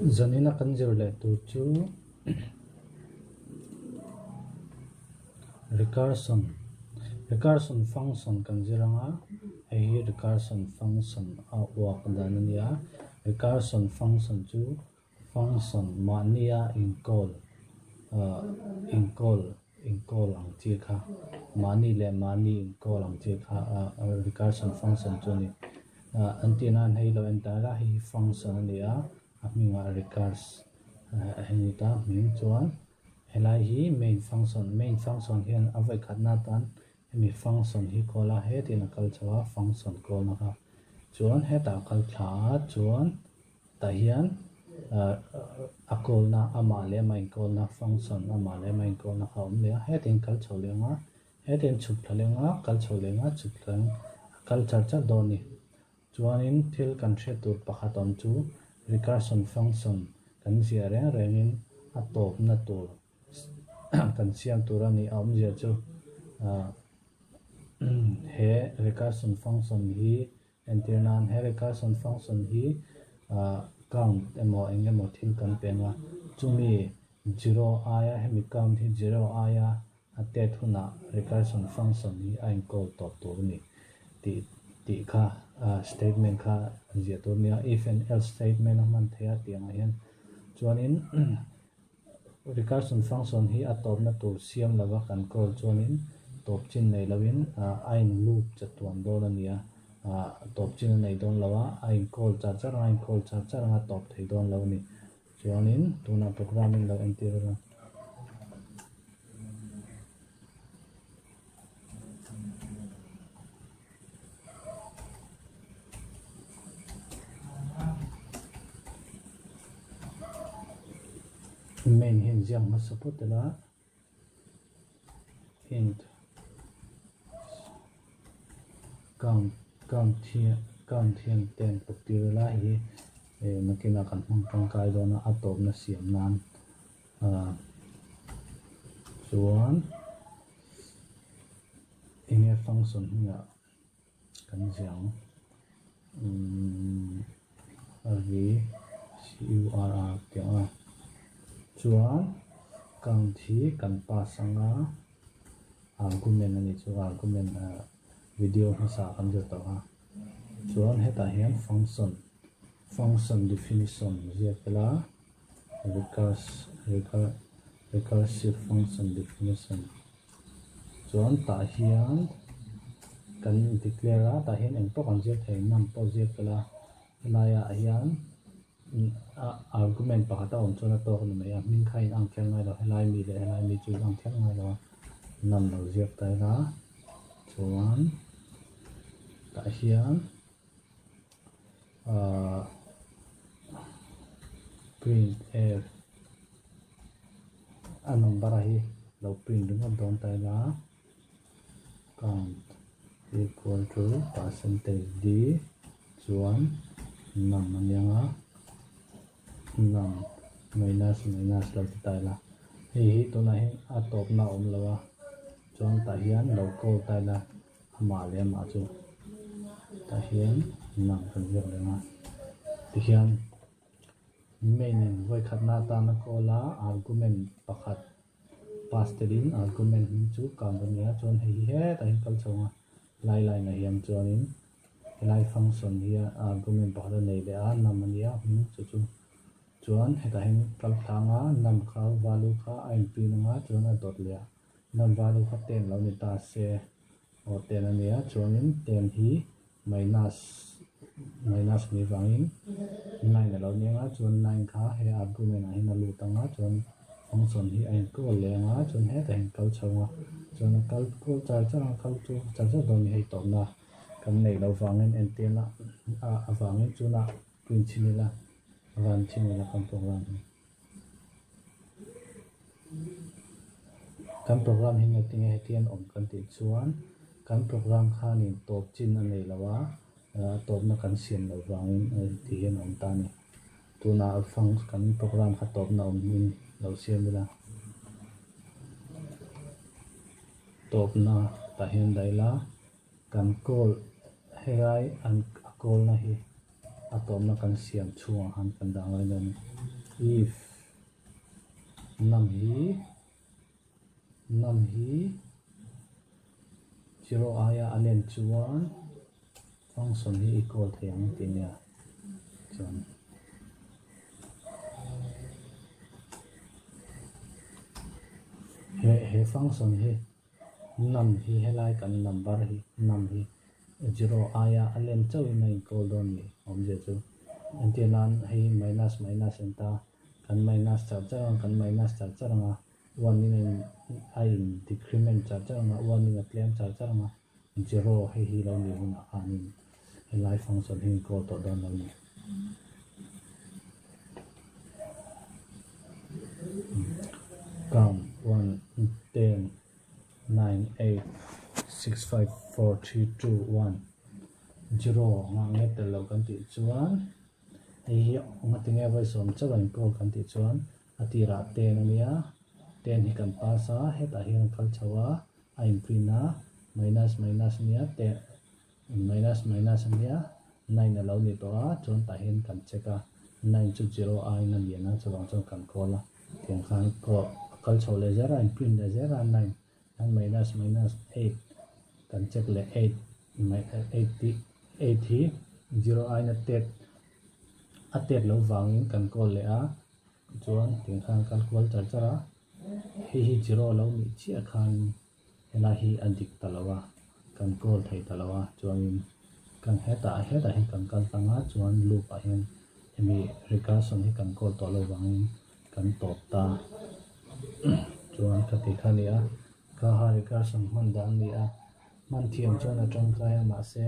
zanina kanjir le tu chu recursion function kanjiranga ei recursion function a work danania recursion function chu function mania in call ang chi kha mani le mani in call ang chi kha recursion function chu ni antina nei lo entara hi function ania aminga recurs henita min chuan helai hi main function hian avai khatna tan hemi function hi kola he tin kal chawa function call na kha chuan heta kal thla chuan ta hian a call na ama le main call na function ama le main call na khom le he tin kal cholenga he tin chup thalenga kal cholenga chup thlang kal cha doni chuanin thil kan hre tur pakhaton chu recursion function kan zia rengin a top na tur kan siam turani aum zia chu he recursion function hi entirnan he recursion function hi count emo engemaw thil kan penga chumi 0 aya hemi count hi 0 aya ate thuna recursion function hi ain call top tur ni ti kha statement kha zia tur nia if and else statement man thea tiang hian chuanin recursion function hi atop na tur siam lawa kan call chuanin top chin nei lawin ain loop chatuam don ania top chin nei don lawa ain call char nga top thei don law ni chuanin tuna programming lo entira main hin jam ma support la int count hian ten paktir la hi makina kan hmang tangkai dona atop na siam nan chuan ine function hiya kan siang v curr chuan count hi kan pasanga argument ani chu argument video ha sa kan jo to ha chuan heta hian function definition zia kala recursive function definition chuan ta hian kan declare ta hian en to kan zia thei nam po zia kala laya hian argument pakata on chona to kan mai min khain ang thel ngai lo helai mi chu ang thel ngai lo nam lo zia ta la chuan ta hian print f anong barahi lo print dung don ta la count equal to percentage d chuan nam anianga nam minus lo ta la hi to na hi atop na om lawa chuan ta hian lo ko ta la ama le ma chu ta hian nam kan zia lenga ti hian main voi khatna ta na ko la argument pakhat pass terin argument hin chu count ania chuan hei he ta hin kal chonga lai na hiam chuanin lai function hi argument pakhat nei le a nam ania chu chuan heta hin kal thanga nam kha value kha ain pin nga chuan a dot le nam value kha ten lo ni ta se o ten ania chuanin ten hi minus ni wangin 9 lo ni nga chuan 9 kha he argument a hin a lu tanga chuan function hi ain ko le nga chuan he ta hin kal chonga chuan kal ko char kal chu char don ni hei to na kan nei lo wangin entena a wangin chuna print chinila van chinila kan program hin tinge hetian om kan ti chuan kan program khanin top chin a nei lawa top na kan siam lo wangin ti hian om ta ni tuna function kan program kha top na om min lo siam la top na ta hian daila kan call herai an call na hi atom na kan siam chuang han kan dang lai nan if nam hi 0 aya alen chuan function hi equal thiang tinia chuan he function hi nam hi helai kan number hi nam hi 0 aya alen chawi na equal don ni omje chu antinan hi minus enta kan minus charang kan minus charang 1 in I decrement charang 1 in claim charang 0 hi lo ni hun anin helai function hi equal to don lo ni count 1 10 9 8 6 5 4 3 2 1 0 nga nge tel lo kan ti chuan hi nga tinge vai som chawan ko kan ti chuan atira 10 ania 10 hi kan pasa heta hi kan kal chawa a imprina minus nia 10 minus ania 9 alo ni to a chuan ta hin kan cheka 9 chu 0 a in an liana chawang chuan kan kola tiang khan ko kal chaw le zera imprint le zera 9 and minus 8 kan check le 8 hi 0 a in a tet a tet lo wangin kan call le a chuan tiang khan calculate chara hi 0 lo ni chi a khan hela hi adik talawa kan call thei talawa chuan kan heta hi kan kal tanga chuan loop a hen emi recursion hi kan call to lo wangin kan top ta chuan ka ti khania ka ha recursion man dan ni a man thiam chuan a tang kai ma se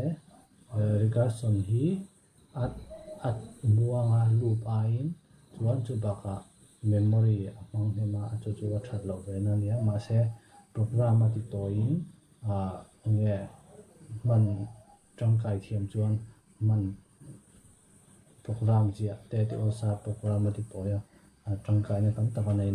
recursion hi at muanga loop a in chuan chu baka memory among hema chu a that lo ve na nia ma se program a ti to in nge man tang kai thiam chuan man program zia te osa program a ti to ya tang kai ne tam ta nei